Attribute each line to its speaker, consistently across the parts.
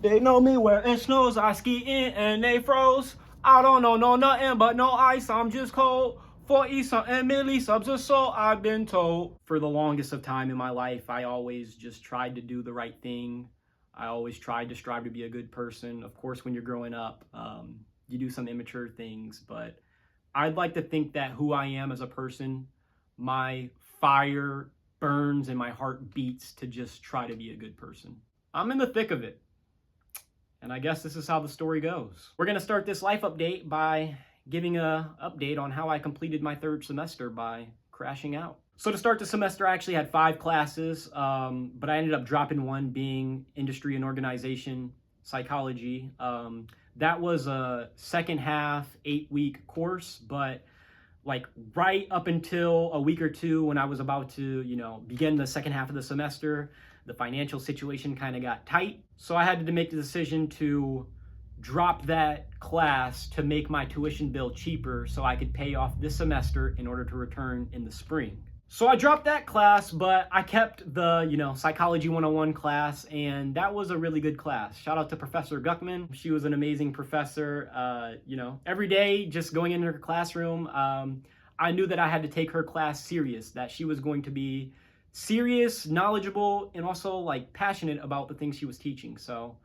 Speaker 1: They know me where it snows, I ski in and they froze. I don't know nothing but no ice, I'm just cold. 40 something milli subs or so, I've been told. For the longest of time in my life, I always just tried to do the right thing. I always tried to strive to be a good person. Of course, when you're growing up, you do some immature things, but I'd like to think that who I am as a person, my fire burns and my heart beats to just try to be a good person. I'm in the thick of it. And I guess this is how the story goes. We're going to start this life update by giving an update on how I completed my third semester by crashing out. So to start the semester, I actually had 5 classes, but I ended up dropping one, being industry and organization psychology. That was a second half, 8-week course, but like right up until a week or two when I was about to, begin the second half of the semester, the financial situation kind of got tight. So I had to make the decision to drop that class to make my tuition bill cheaper so I could pay off this semester in order to return in the spring. So I dropped that class, but I kept the, Psychology 101 class, and that was a really good class. Shout out to Professor Guckman. She was an amazing professor. Every day, just going into her classroom, I knew that I had to take her class serious, that she was going to be serious, knowledgeable, and also like passionate about the things she was teaching. So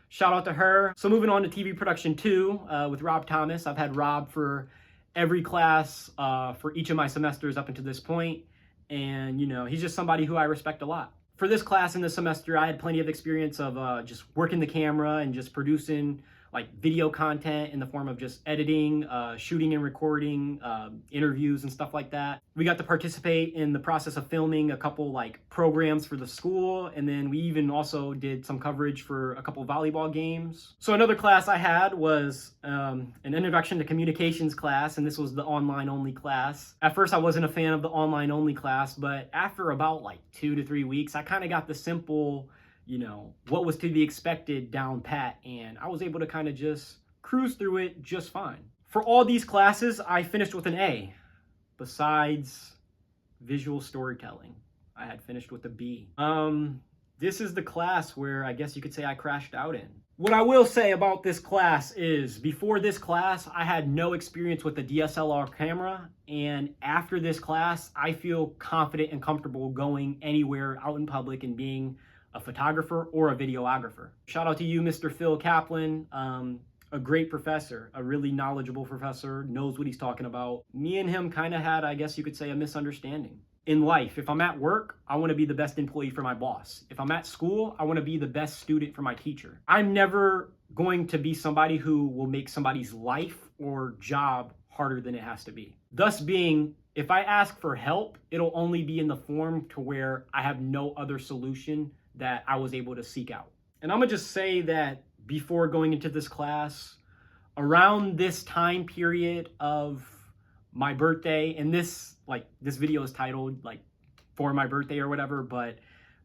Speaker 1: shout out to her. So moving on to TV production 2 with Rob Thomas. I've had Rob for every class for each of my semesters up until this point. And, he's just somebody who I respect a lot. For this class in this semester, I had plenty of experience of just working the camera and just producing like video content in the form of just editing, shooting and recording, interviews and stuff like that. We got to participate in the process of filming a couple like programs for the school, and then we even also did some coverage for a couple volleyball games. So another class I had was an introduction to communications class, and this was the online only class. At first I wasn't a fan of the online only class, but after about like 2 to 3 weeks, I kind of got the simple what was to be expected down pat, and I was able to kind of just cruise through it just fine. For all these classes, I finished with an A. Besides visual storytelling, I had finished with a B. This is the class where I guess you could say I crashed out in. What I will say about this class is, before this class, I had no experience with a DSLR camera, and after this class, I feel confident and comfortable going anywhere out in public and being a photographer or a videographer. Shout out to you, Mr. Phil Kaplan, a great professor, a really knowledgeable professor, knows what he's talking about. Me and him kind of had, I guess you could say, a misunderstanding. In life, if I'm at work, I want to be the best employee for my boss. If I'm at school, I want to be the best student for my teacher. I'm never going to be somebody who will make somebody's life or job harder than it has to be. Thus being, if I ask for help, it'll only be in the form to where I have no other solution that I was able to seek out. And I'm gonna just say that before going into this class, around this time period of my birthday, and this video is titled like for my birthday or whatever, but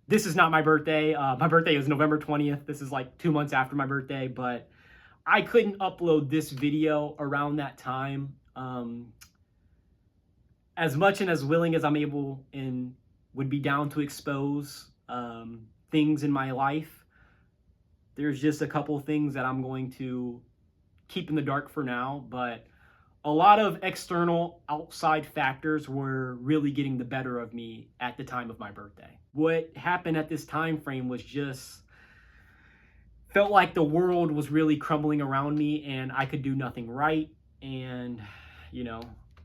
Speaker 1: this is not my birthday. My birthday is November 20th. This is like 2 months after my birthday, but I couldn't upload this video around that time. As much and as willing as I'm able and would be down to expose things in my life, there's just a couple things that I'm going to keep in the dark for now, but a lot of external outside factors were really getting the better of me at the time of my birthday. What happened at this time frame was just felt like the world was really crumbling around me and I could do nothing right, and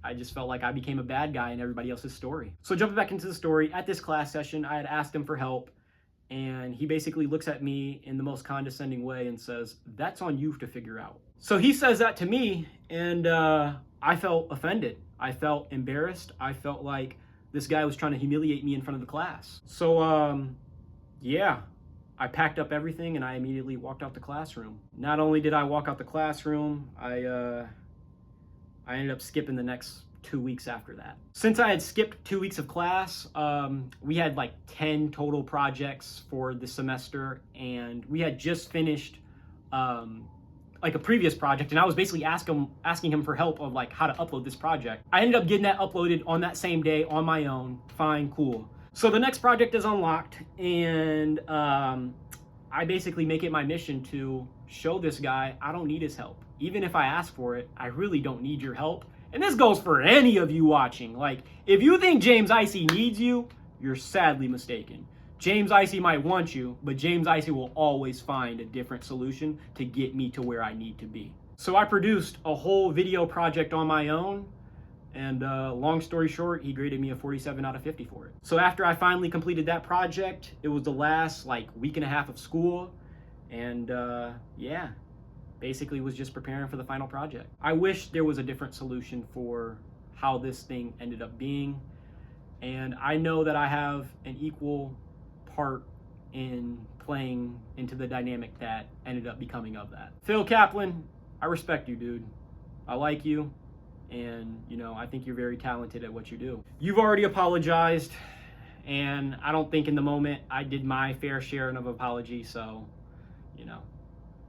Speaker 1: I just felt like I became a bad guy in everybody else's story. So jumping back into the story, at this class session, I had asked him for help, and he basically looks at me in the most condescending way and says, "That's on you to figure out." So he says that to me, and I felt offended. I felt embarrassed. I felt like this guy was trying to humiliate me in front of the class. So, yeah, I packed up everything and I immediately walked out the classroom. Not only did I walk out the classroom, I ended up skipping the next 2 weeks after that. Since I had skipped 2 weeks of class, we had like 10 total projects for the semester, and we had just finished like a previous project, and I was basically asking him for help of like how to upload this project. I ended up getting that uploaded on that same day on my own. Fine, cool. So the next project is unlocked, and I I basically make it my mission to show this guy I don't need his help. Even if I ask for it, I really don't need your help. And this goes for any of you watching. Like, if you think James Icy needs you, you're sadly mistaken. James Icy might want you, but James Icy will always find a different solution to get me to where I need to be. So I produced a whole video project on my own, and long story short, he graded me a 47 out of 50 for it. So after I finally completed that project, it was the last like week and a half of school, and yeah, basically was just preparing for the final project. I wish there was a different solution for how this thing ended up being, and I know that I have an equal part in playing into the dynamic that ended up becoming of that. Phil Kaplan, I respect you, dude. I like you, and you know, I think you're very talented at what you do. You've already apologized, and I don't think in the moment I did my fair share of apology, so you know,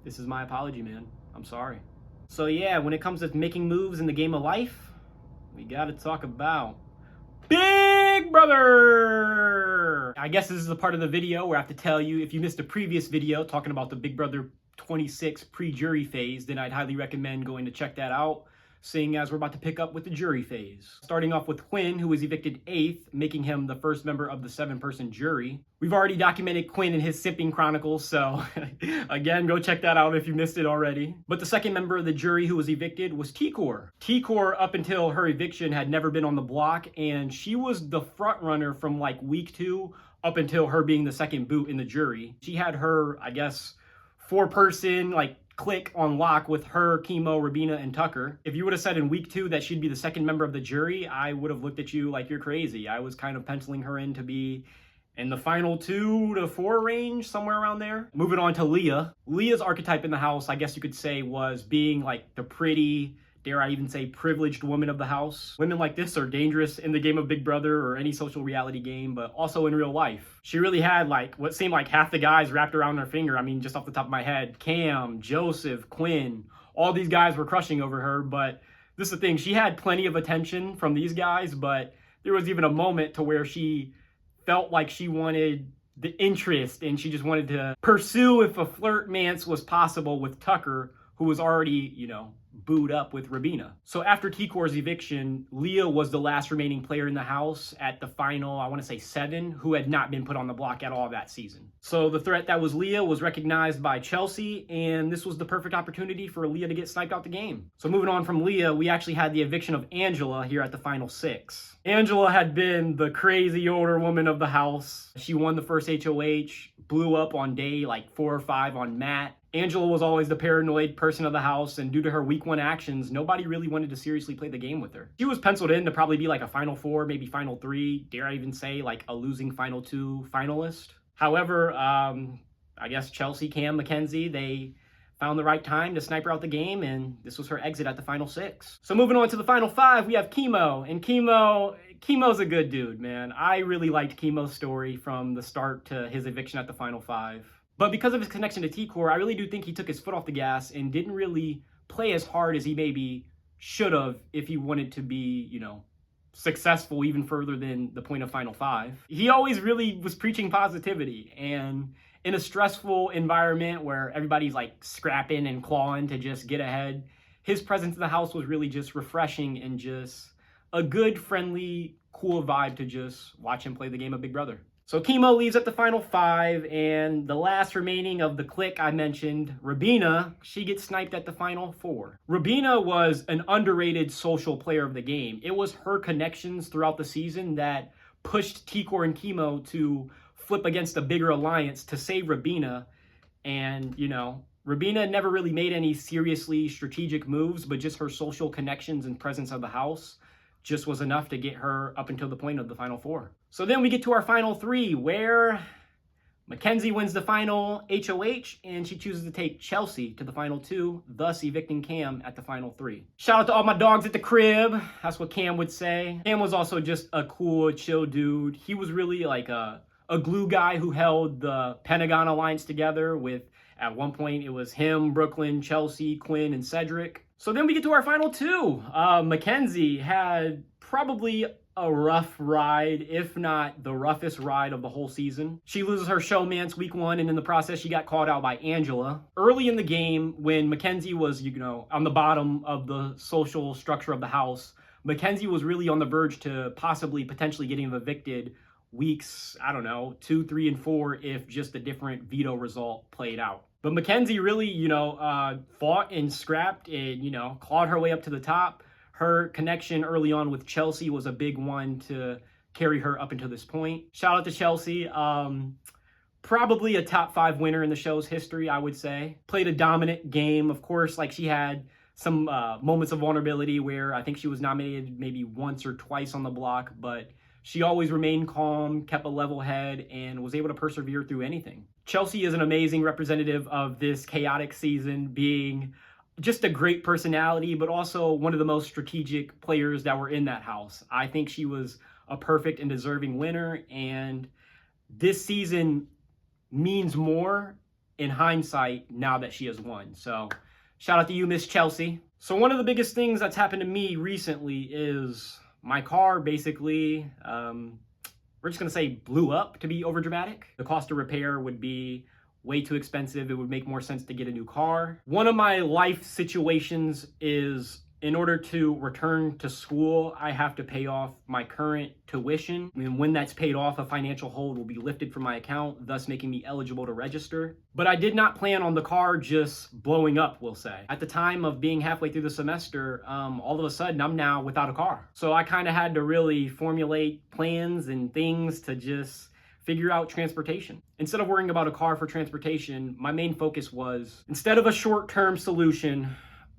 Speaker 1: this is my apology, man. I'm sorry. So yeah, when it comes to making moves in the game of life, we gotta talk about Big Brother! I guess this is the part of the video where I have to tell you, if you missed a previous video talking about the Big Brother 26 pre-jury phase, then I'd highly recommend going to check that out, seeing as we're about to pick up with the jury phase. Starting off with Quinn, who was evicted 8th, making him the first member of the 7-person jury. We've already documented Quinn in his simping chronicles, so again, go check that out if you missed it already. But the second member of the jury who was evicted was T-Core. T-Core, up until her eviction, had never been on the block, and she was the front runner from like week 2 up until her being the second boot in the jury. She had her, I guess, 4-person like click on lock with her, Chemo, Rabina, and Tucker. If you would have said in week 2 that she'd be the second member of the jury, I would have looked at you like you're crazy. I was kind of penciling her in to be in the final 2 to 4 range, somewhere around there. Moving on to Leah. Leah's archetype in the house, I guess you could say, was being like the pretty, dare I even say, privileged woman of the house. Women like this are dangerous in the game of Big Brother or any social reality game, but also in real life. She really had like what seemed like half the guys wrapped around her finger. I mean, just off the top of my head, Cam, Joseph, Quinn, all these guys were crushing over her, but this is the thing, she had plenty of attention from these guys, but there was even a moment to where she felt like she wanted the interest and she just wanted to pursue if a flirtmance was possible with Tucker, who was already, you know, booed up with Rabina. So after T-Core's eviction, Leah was the last remaining player in the house at the final, I want to say 7, who had not been put on the block at all that season. So the threat that was Leah was recognized by Chelsie, and this was the perfect opportunity for Leah to get sniped out the game. So moving on from Leah, we actually had the eviction of Angela here at the final 6. Angela had been the crazy older woman of the house. She won the first HOH, blew up on day like 4 or 5 on Matt. Angela was always the paranoid person of the house, and due to her week 1 actions, nobody really wanted to seriously play the game with her. She was penciled in to probably be like a final 4, maybe final 3, dare I even say like a losing final 2 finalist. However, I guess Chelsie, Cam, Mackenzie, they found the right time to snipe her out the game, and this was her exit at the final 6. So moving on to the final 5, we have Chemo, and Chemo's a good dude, man. I really liked Chemo's story from the start to his eviction at the final 5. But because of his connection to T-Core, I really do think he took his foot off the gas and didn't really play as hard as he maybe should have if he wanted to be, you know, successful even further than the point of Final 5. He always really was preaching positivity, and in a stressful environment where everybody's like scrapping and clawing to just get ahead, his presence in the house was really just refreshing and just a good, friendly, cool vibe to just watch him play the game of Big Brother. So Chemo leaves at the final 5, and the last remaining of the clique I mentioned, Rabina, she gets sniped at the final 4. Rabina was an underrated social player of the game. It was her connections throughout the season that pushed T-Core and Chemo to flip against a bigger alliance to save Rabina. And, you know, Rabina never really made any seriously strategic moves, but just her social connections and presence of the house just was enough to get her up until the point of the final 4. So then we get to our final 3, where Mackenzie wins the final HOH, and she chooses to take Chelsie to the final 2, thus evicting Cam at the final 3. Shout out to all my dogs at the crib. That's what Cam would say. Cam was also just a cool, chill dude. He was really like a glue guy who held the Pentagon Alliance together with, at one point, it was him, Brooklyn, Chelsie, Quinn, and Cedric. So then we get to our final 2. Mackenzie had probably a rough ride, if not the roughest ride of the whole season. She loses her showmance week 1, and in the process, she got called out by Angela. Early in the game, when Mackenzie was, on the bottom of the social structure of the house, Mackenzie was really on the verge to potentially getting evicted weeks, 2, 3, and 4 if just a different veto result played out. But Mackenzie really, fought and scrapped and, clawed her way up to the top. Her connection early on with Chelsie was a big one to carry her up until this point. Shout out to Chelsie. Probably a top 5 winner in the show's history, I would say. Played a dominant game. Of course, she had some moments of vulnerability where I think she was nominated maybe once or twice on the block, but she always remained calm, kept a level head, and was able to persevere through anything. Chelsie is an amazing representative of this chaotic season, being just a great personality, but also one of the most strategic players that were in that house. I think she was a perfect and deserving winner, and this season means more in hindsight now that she has won. So shout out to you, Miss Chelsie. So one of the biggest things that's happened to me recently is my car basically, we're just gonna say blew up to be overdramatic. The cost of repair would be way too expensive. It would make more sense to get a new car. One of my life situations is, in order to return to school, I have to pay off my current tuition. And when that's paid off, a financial hold will be lifted from my account, thus making me eligible to register. But I did not plan on the car just blowing up, we'll say. At the time of being halfway through the semester, all of a sudden I'm now without a car. So I kind of had to really formulate plans and things to just figure out transportation. Instead of worrying about a car for transportation, my main focus was, instead of a short-term solution,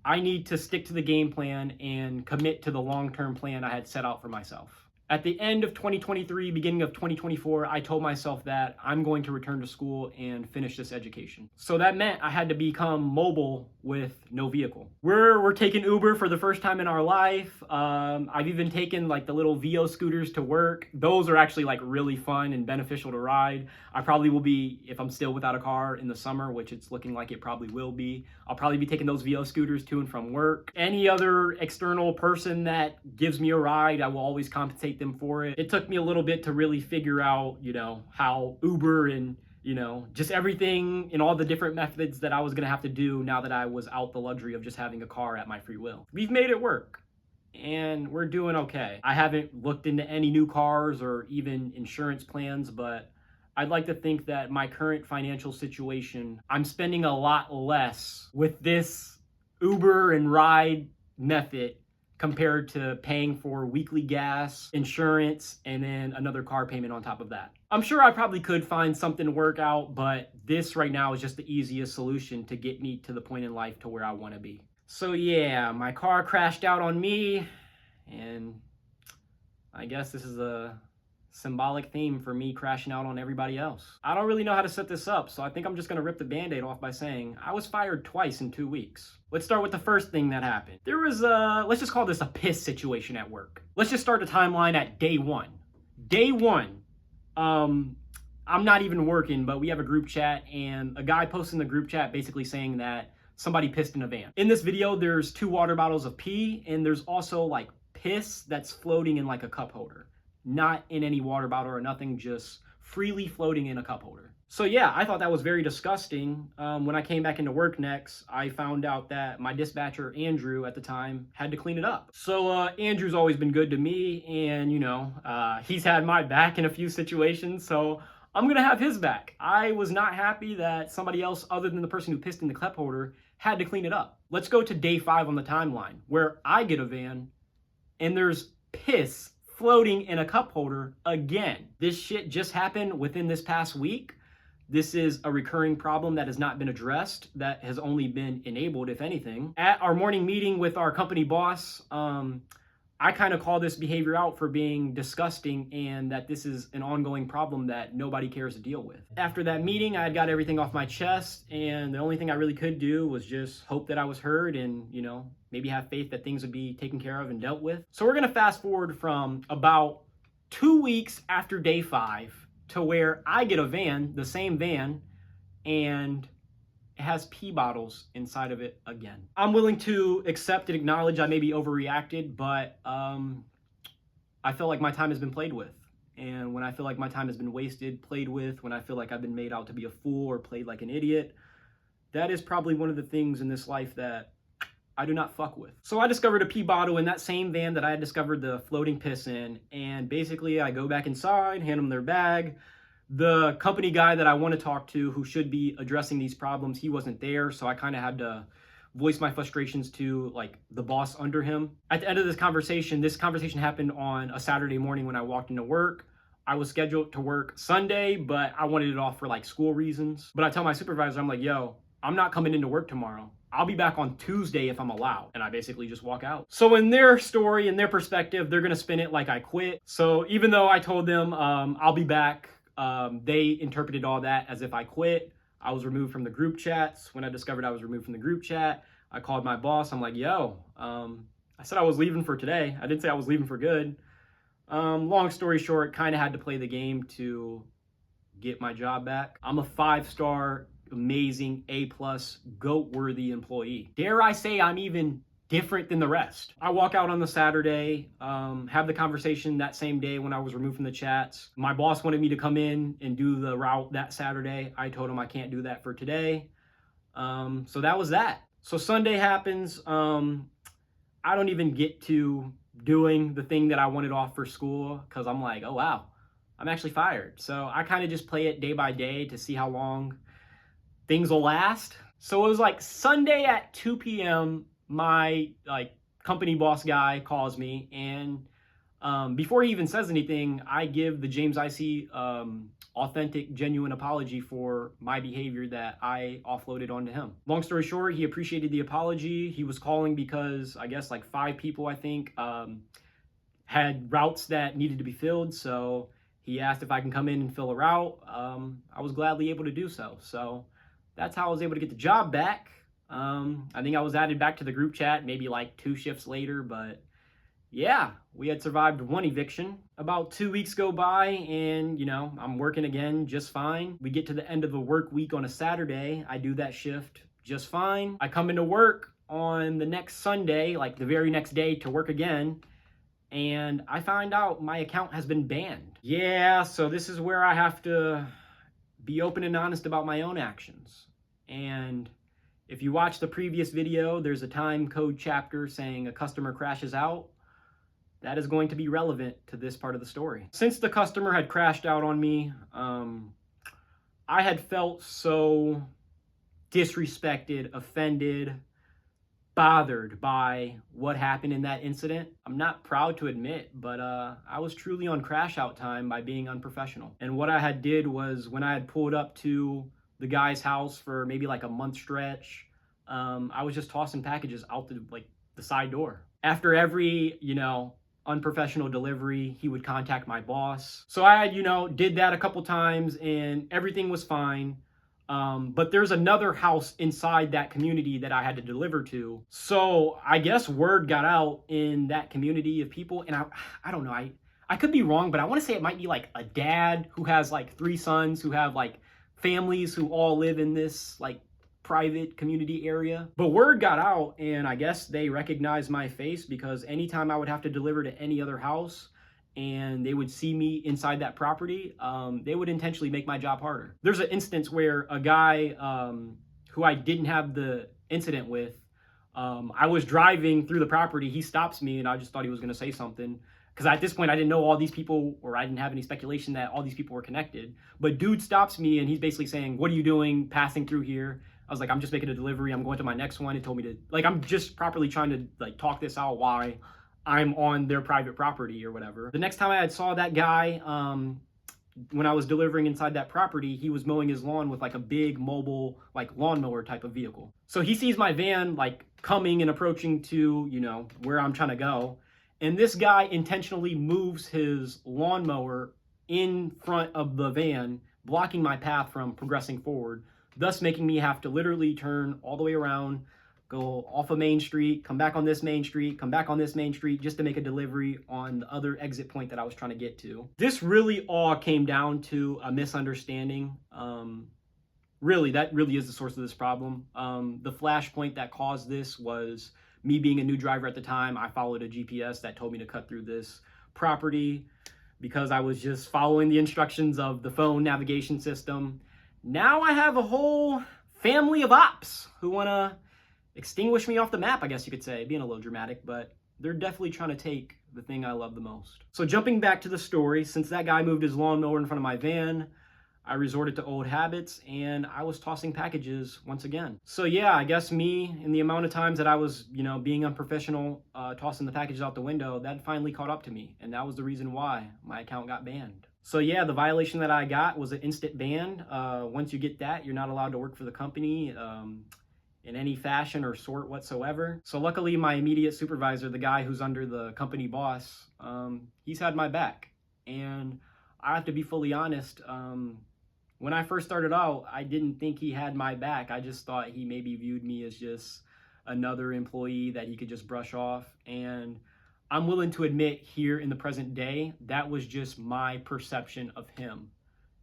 Speaker 1: I need to stick to the game plan and commit to the long-term plan I had set out for myself. At the end of 2023, beginning of 2024, I told myself that I'm going to return to school and finish this education. So that meant I had to become mobile with no vehicle. We're taking Uber for the first time in our life. I've even taken the little VO scooters to work. Those are actually really fun and beneficial to ride. I probably will be, if I'm still without a car in the summer, which it's looking like it probably will be, I'll probably be taking those VO scooters to and from work. Any other external person that gives me a ride, I will always compensate them for it. It took me a little bit to really figure out, how Uber and, just everything and all the different methods that I was gonna have to do now that I was out the luxury of just having a car at my free will. We've made it work, and we're doing okay. I haven't looked into any new cars or even insurance plans, but I'd like to think that my current financial situation, I'm spending a lot less with this Uber and ride method compared to paying for weekly gas, insurance, and then another car payment on top of that. I'm sure I probably could find something to work out, but this right now is just the easiest solution to get me to the point in life to where I want to be. So yeah, my car crashed out on me, and I guess this is a symbolic theme for me crashing out on everybody else. I don't really know how to set this up, so I think I'm just gonna rip the band-aid off by saying I was fired twice in 2 weeks. Let's start with the first thing that happened. There was let's just call this a piss situation at work. Let's just start the timeline at day one. Day one, I'm not even working, but we have a group chat, and a guy posted in the group chat basically saying that somebody pissed in a van. In this video, there's 2 water bottles of pee, and there's also piss that's floating in a cup holder. Not in any water bottle or nothing, just freely floating in a cup holder. So yeah, I thought that was very disgusting. When I came back into work next, I found out that my dispatcher, Andrew, at the time, had to clean it up. So Andrew's always been good to me, and he's had my back in a few situations, so I'm gonna have his back. I was not happy that somebody else other than the person who pissed in the cup holder had to clean it up. Let's go to day 5 on the timeline, where I get a van, and there's piss floating in a cup holder again. This shit just happened within this past week. This is a recurring problem that has not been addressed, that has only been enabled, if anything. At our morning meeting with our company boss, I kind of call this behavior out for being disgusting, and that this is an ongoing problem that nobody cares to deal with. After that meeting, I got everything off my chest, and the only thing I really could do was just hope that I was heard and, maybe have faith that things would be taken care of and dealt with. So we're gonna fast forward from about 2 weeks after day 5 to where I get a van, the same van, and it has pee bottles inside of it again. I'm willing to accept and acknowledge I maybe overreacted, but I I feel like my time has been played with. And when I feel like my time has been wasted, played with, when I feel like I've been made out to be a fool or played like an idiot, that is probably one of the things in this life that I do not fuck with. So I discovered a pee bottle in that same van that I had discovered the floating piss in. And basically I go back inside, hand them their bag. The company guy that I want to talk to, who should be addressing these problems, he wasn't there. So I kind of had to voice my frustrations to like the boss under him. At the end of this conversation happened on a Saturday morning when I walked into work. I was scheduled to work Sunday, but I wanted it off for like school reasons. But I tell my supervisor, I'm like, yo, I'm not coming into work tomorrow. I'll be back on Tuesday if I'm allowed. And I basically just walk out. So in their story, in their perspective, they're gonna spin it like I quit. So even though I told them I'll be back, they interpreted all that as if I quit. I was removed from the group chats. When I discovered I was removed from the group chat, I called my boss. I'm like, yo, I said I was leaving for today. I didn't say I was leaving for good. Long story short, kind of had to play the game to get my job back. I'm a 5-star, amazing, A+, GOAT-worthy employee. Dare I say I'm even different than the rest. I walk out on the Saturday, have the conversation that same day when I was removed from the chats. My boss wanted me to come in and do the route that Saturday. I told him I can't do that for today. So that was that. So Sunday happens. I don't even get to doing the thing that I wanted off for school because I'm like, oh wow, I'm actually fired. So I kind of just play it day by day to see how long things will last. So it was like Sunday at 2 p.m. my like company boss guy calls me, and before he even says anything, I give the James IC authentic, genuine apology for my behavior that I offloaded onto him. Long story short, he appreciated the apology. He was calling because I guess like 5 people, I think, had routes that needed to be filled. So he asked if I can come in and fill a route. I was gladly able to do so. So that's how I was able to get the job back. I think I was added back to the group chat maybe like 2 shifts later, but yeah, we had survived 1 eviction. About 2 weeks go by and, you know, I'm working again just fine. We get to the end of the work week on a Saturday. I do that shift just fine. I come into work on the next Sunday, like the very next day, to work again, and I find out my account has been banned. Yeah, so this is where I have to be open and honest about my own actions. And if you watch the previous video, there's a time code chapter saying a customer crashes out. That is going to be relevant to this part of the story. Since the customer had crashed out on me, I had felt so disrespected, offended, bothered by what happened in that incident. I'm not proud to admit, but I was truly on crash out time by being unprofessional. And what I had did was, when I had pulled up to the guy's house for maybe like a month stretch, I was just tossing packages out the side door. After every, unprofessional delivery, he would contact my boss. So I, did that a couple times and everything was fine. But there's another house inside that community that I had to deliver to. So I guess word got out in that community of people, and I don't know, I could be wrong, but I want to say it might be like a dad who has like 3 sons who have like families who all live in this like private community area. But word got out, and I guess they recognized my face, because anytime I would have to deliver to any other house and they would see me inside that property, they would intentionally make my job harder. There's an instance where a guy who I didn't have the incident with, I was driving through the property, he stops me, and I just thought he was gonna say something, because at this point I didn't know all these people, or I didn't have any speculation that all these people were connected. But dude stops me and he's basically saying, "What are you doing passing through here?" I was like, "I'm just making a delivery. I'm going to my next one." He told me to, I'm just properly trying to talk this out why I'm on their private property or whatever. The next time I saw that guy, when I was delivering inside that property, he was mowing his lawn with like a big mobile lawnmower type of vehicle. So he sees my van coming and approaching to, where I'm trying to go. And this guy intentionally moves his lawnmower in front of the van, blocking my path from progressing forward, thus making me have to literally turn all the way around, go off of Main Street, come back on this Main Street, come back on this Main Street, just to make a delivery on the other exit point that I was trying to get to. This really all came down to a misunderstanding. Really, that really is the source of this problem. The flashpoint that caused this was me being a new driver at the time. I followed a GPS that told me to cut through this property because I was just following the instructions of the phone navigation system. Now I have a whole family of ops who want to extinguish me off the map, I guess you could say, being a little dramatic, but they're definitely trying to take the thing I love the most. So jumping back to the story, since that guy moved his lawnmower in front of my van, I resorted to old habits and I was tossing packages once again. So yeah, I guess me, in the amount of times that I was, being unprofessional, tossing the packages out the window, that finally caught up to me. And that was the reason why my account got banned. So yeah, the violation that I got was an instant ban. Once you get that, you're not allowed to work for the company in any fashion or sort whatsoever. So luckily my immediate supervisor, the guy who's under the company boss, he's had my back. And I have to be fully honest, when I first started out, I didn't think he had my back. I just thought he maybe viewed me as just another employee that he could just brush off. And I'm willing to admit here in the present day, that was just my perception of him.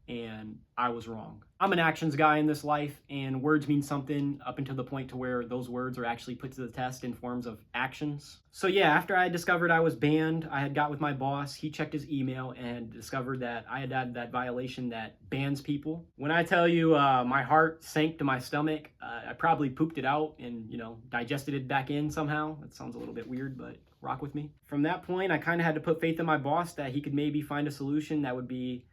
Speaker 1: And I was wrong. I'm an actions guy in this life, and words mean something up until the point to where those words are actually put to the test in forms of actions. So yeah, after I discovered I was banned, I had got with my boss, he checked his email and discovered that I had that violation that bans people. When I tell you my heart sank to my stomach, I probably pooped it out and, digested it back in somehow. That sounds a little bit weird, but rock with me. From that point, I kind of had to put faith in my boss that he could maybe find a solution that would be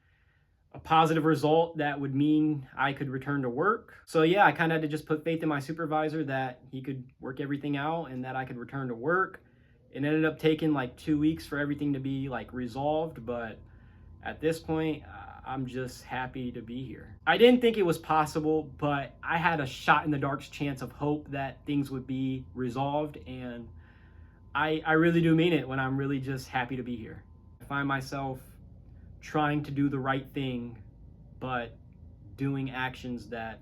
Speaker 1: a positive result that would mean I could return to work. So yeah, I kind of had to just put faith in my supervisor that he could work everything out and that I could return to work. It ended up taking like 2 weeks for everything to be resolved, but at this point, I'm just happy to be here. I didn't think it was possible, but I had a shot in the dark chance of hope that things would be resolved, and I really do mean it when I'm really just happy to be here. I find myself trying to do the right thing, but doing actions that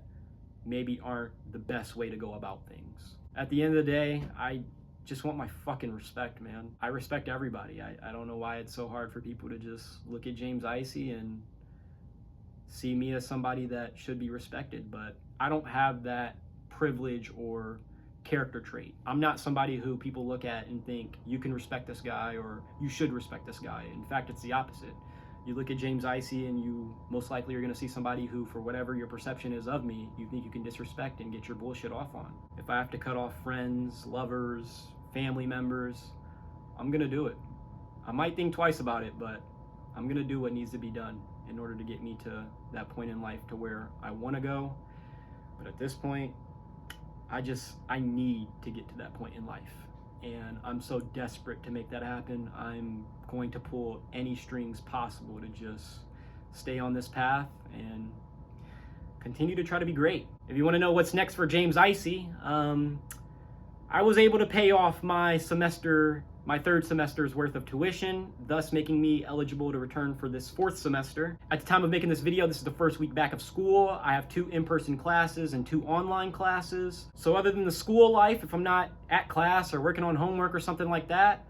Speaker 1: maybe aren't the best way to go about things. At the end of the day, I just want my fucking respect, man. I respect everybody. I don't know why it's so hard for people to just look at James Icey and see me as somebody that should be respected, but I don't have that privilege or character trait. I'm not somebody who people look at and think, you can respect this guy or you should respect this guy. In fact, it's the opposite. You look at James Icey and you most likely are going to see somebody who, for whatever your perception is of me, you think you can disrespect and get your bullshit off on. If I have to cut off friends, lovers, family members, I'm going to do it. I might think twice about it, but I'm going to do what needs to be done in order to get me to that point in life to where I want to go. But at this point, I need to get to that point in life. And I'm so desperate to make that happen. I'm going to pull any strings possible to just stay on this path and continue to try to be great. If you want to know what's next for James Icey, I was able to pay off my third semester's worth of tuition, thus making me eligible to return for this fourth semester. At the time of making this video, this is the first week back of school. I have 2 in-person classes and 2 online classes. So other than the school life, if I'm not at class or working on homework or something like that,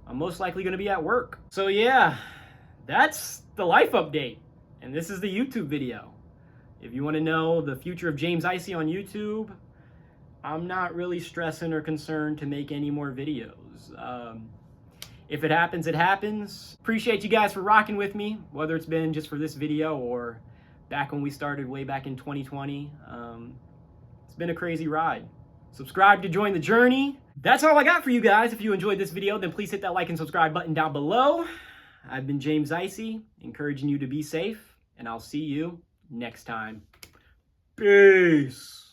Speaker 1: I'm most likely going to be at work. So yeah, that's the life update. And this is the YouTube video. If you want to know the future of James Icey on YouTube, I'm not really stressing or concerned to make any more videos. If it happens, it happens. Appreciate you guys for rocking with me, whether it's been just for this video or back when we started way back in 2020. It's been a crazy ride. Subscribe to join the journey. That's all I got for you guys. If you enjoyed this video, then please hit that like and subscribe button down below. I've been James Icey, encouraging you to be safe, and I'll see you next time. Peace.